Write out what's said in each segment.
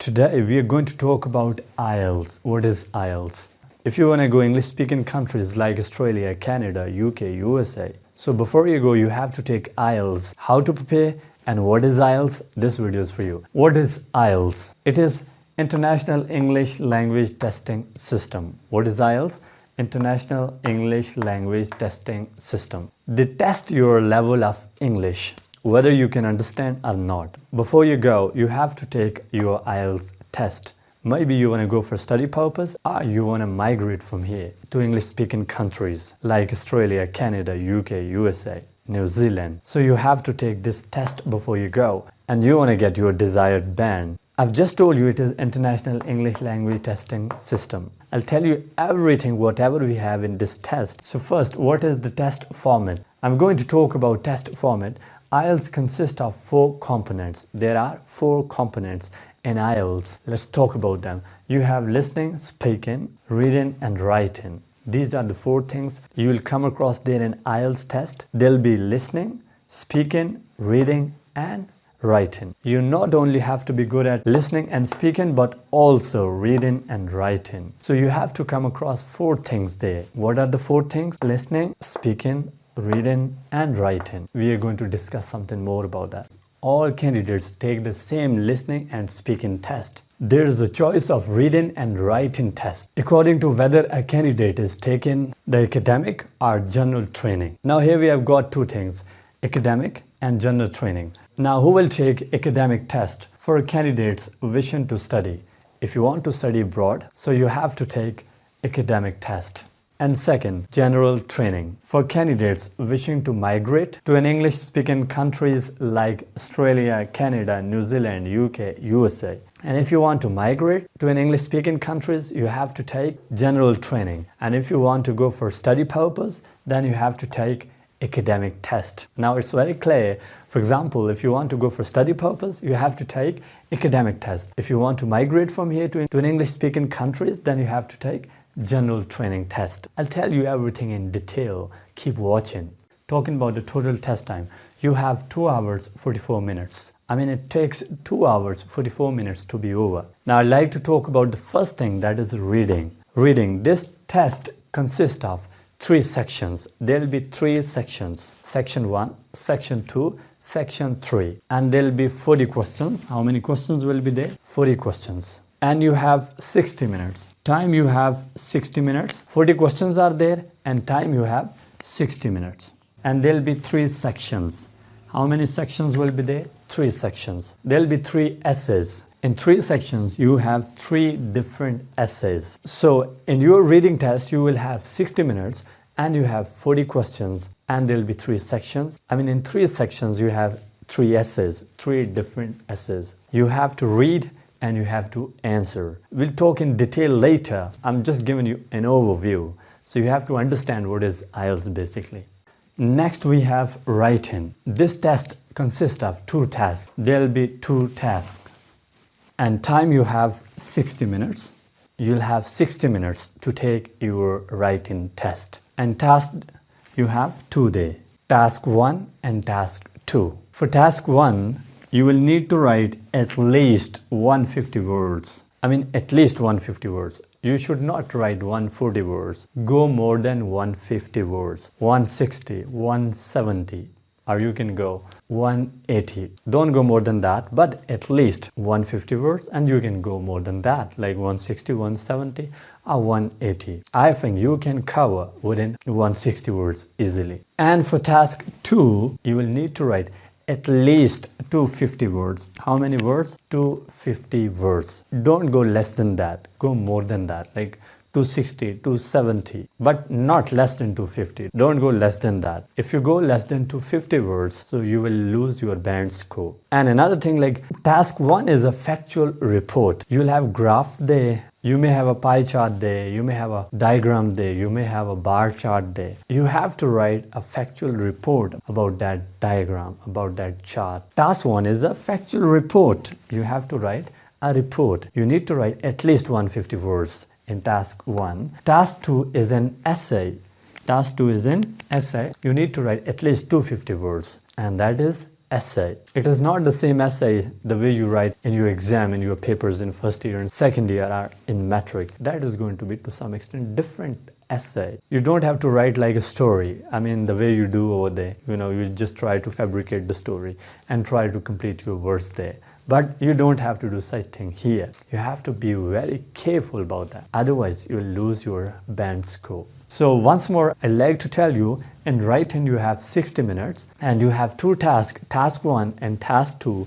Today we are going to talk about IELTS. What is IELTS? If you want to go English speaking countries like Australia, Canada, UK, USA. So before you go, you have to take IELTS. How to prepare and what is IELTS? This video is for you. What is IELTS? It is International English Language Testing System. What is IELTS? International English Language Testing System. They test your level of English, whether you can understand or not. Before you go, you have to take your IELTS test. Maybe you want to go for study purpose or you want to migrate from here to English speaking countries like Australia, Canada, UK, USA, New Zealand. So you have to take this test before you go and you want to get your desired band. I've just told you it is International English Language Testing System. I'll tell you everything whatever we have in this test. So first, what is the test format? I'm going to talk about test format. IELTS consists of 4 components. There are 4 components in IELTS. Let's talk about them. You have listening, speaking, reading and writing. These are the 4 things you will come across there in IELTS test. There'll be listening, speaking, reading and writing. You not only have to be good at listening and speaking but also reading and writing. So you have to come across 4 things there. What are the 4 things? Listening, speaking, reading and writing. We are going to discuss something more about that. All candidates take the same listening and speaking test. There is a choice of reading and writing test according to whether a candidate is taking the academic or general training. Now here we have got 2 things, academic and general training. Now who will take academic test? For candidates wishing to study. If you want to study abroad, so you have to take academic test. And second, general training. For candidates wishing to migrate to an English-speaking countries like Australia, Canada, New Zealand, UK, USA. And if you want to migrate to an English-speaking countries, you have to take general training. And if you want to go for study purpose, then you have to take academic test. Now it's very clear. For example, if you want to go for study purpose, you have to take academic test. If you want to migrate from here to an English-speaking countries, then you have to take general training test. I'll tell you everything in detail. Keep watching. Talking about the total test time, you have 2 hours 44 minutes. I mean, it takes 2 hours 44 minutes to be over. Now I'd like to talk about the first thing, that is reading. Reading. This test consists of 3 sections. There will be 3 sections. Section 1, Section 2, Section 3. And there will be 40 questions. How many questions will be there? 40 questions. And you have 60 minutes. Time you have 60 minutes. 40 questions are there and time you have 60 minutes. And there will be 3 sections. How many sections will be there? 3 sections. There will be 3 essays. In 3 sections, you have 3 different essays. So in your reading test, you will have 60 minutes and you have 40 questions and there will be 3 sections. I mean, in 3 sections, you have 3 essays, 3 different essays. You have to read and you have to answer. We'll talk in detail later. I'm just giving you an overview. So you have to understand what is IELTS basically. Next we have writing. This test consists of 2 tasks. There will be 2 tasks. And time you have 60 minutes. You'll have 60 minutes to take your writing test. And task you have 2 there. Task 1 and task 2. For task 1, you will need to write at least 150 words. I mean, at least 150 words. You should not write 140 words. Go more than 150 words. 160, 170, or you can go 180. Don't go more than that, but at least 150 words, and you can go more than that, like 160, 170, or 180. I think you can cover within 160 words easily. And for task 2, you will need to write at least 250 words. How many words? 250 words. Don't go less than that. Go more than that, like 260, 270, but not less than 250. Don't go less than that. If you go less than 250 words, so you will lose your band score. And another thing, like task 1 is a factual report. You'll have graph there. You may have a pie chart there, you may have a diagram there, you may have a bar chart there. You have to write a factual report about that diagram, about that chart. Task 1 is a factual report. You have to write a report. You need to write at least 150 words in task 1. Task 2 is an essay. Task 2 is an essay. You need to write at least 250 words, and that is essay. It is not the same essay the way you write in your exam, in your papers in first year and second year or in metric. That is going to be to some extent different essay. You don't have to write like a story. I mean, the way you do over there, you just try to fabricate the story and try to complete your verse there. But you don't have to do such thing here. You have to be very careful about that. Otherwise, you'll lose your band score. So once more, I'd like to tell you, in writing you have 60 minutes and you have two tasks, task 1 and task 2.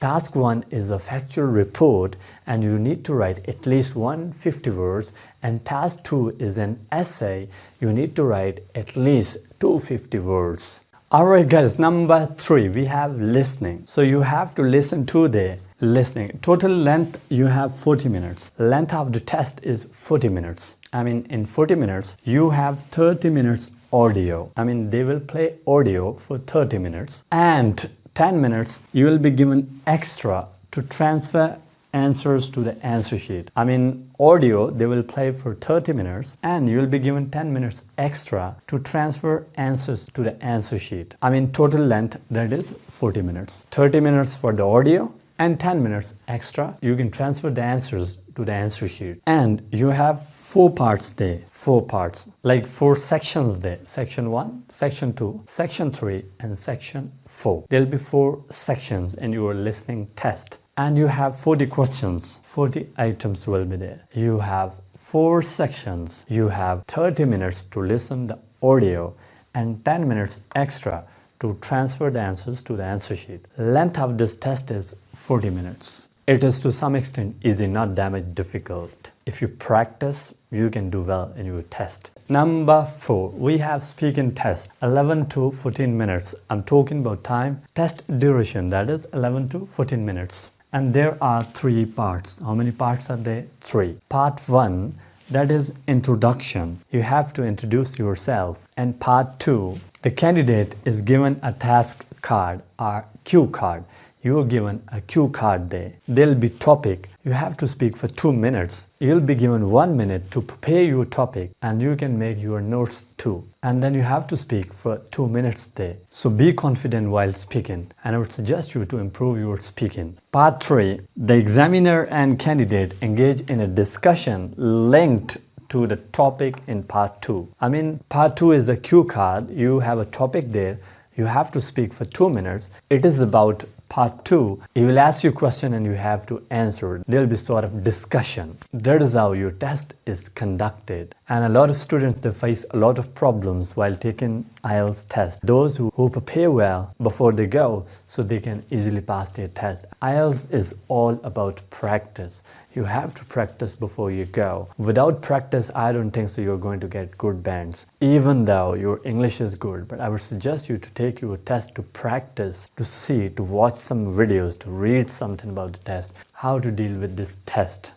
Task 1 is a factual report and you need to write at least 150 words, and task 2 is an essay. You need to write at least 250 words. Alright guys, number 3, we have listening. So you have to listen to the listening. Total length, you have 40 minutes. Length of the test is 40 minutes. I mean, in 40 minutes, you have 30 minutes audio. I mean, they will play audio for 30 minutes. And 10 minutes, you will be given extra to transfer answers to the answer sheet. I mean, audio, they will play for 30 minutes and you will be given 10 minutes extra to transfer answers to the answer sheet. I mean, total length, that is 40 minutes. 30 minutes for the audio and 10 minutes extra. You can transfer the answers to the answer sheet. And you have 4 parts there, 4 parts, like 4 sections there. Section 1, Section 2, Section 3 and Section 4. There will be 4 sections in your listening test. And you have 40 questions, 40 items will be there. You have 4 sections. You have 30 minutes to listen the audio and 10 minutes extra to transfer the answers to the answer sheet. Length of this test is 40 minutes. It is to some extent easy, not that much difficult. If you practice, you can do well in your test. Number 4, we have speaking test, 11 to 14 minutes. I'm talking about time. Test duration, that is 11 to 14 minutes. And there are 3 parts. How many parts are there? 3. Part 1, that is introduction. You have to introduce yourself. And part 2, the candidate is given a task card or cue card. You are given a cue card there. There'll be topic. You have to speak for 2 minutes. You'll be given 1 minute to prepare your topic and you can make your notes too. And then you have to speak for 2 minutes there. So be confident while speaking, and I would suggest you to improve your speaking. Part 3, the examiner and candidate engage in a discussion linked to the topic in part 2. I mean, part 2 is a cue card. You have a topic there. You have to speak for 2 minutes. It is about part 2. He will ask you a question and you have to answer. There will be sort of discussion. That is how your test is conducted. And a lot of students, they face a lot of problems while taking IELTS test. Those who prepare well before they go, so they can easily pass their test. IELTS is all about practice. You have to practice before you go. Without practice, I don't think so you're going to get good bands. Even though your English is good, but I would suggest you to take your test to practice, to see, to watch some videos, to read something about the test, how to deal with this test,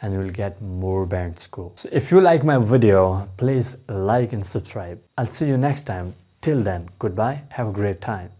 and you will get more band score. So if you like my video, please like and subscribe. I'll see you next time. Till then, goodbye. Have a great time.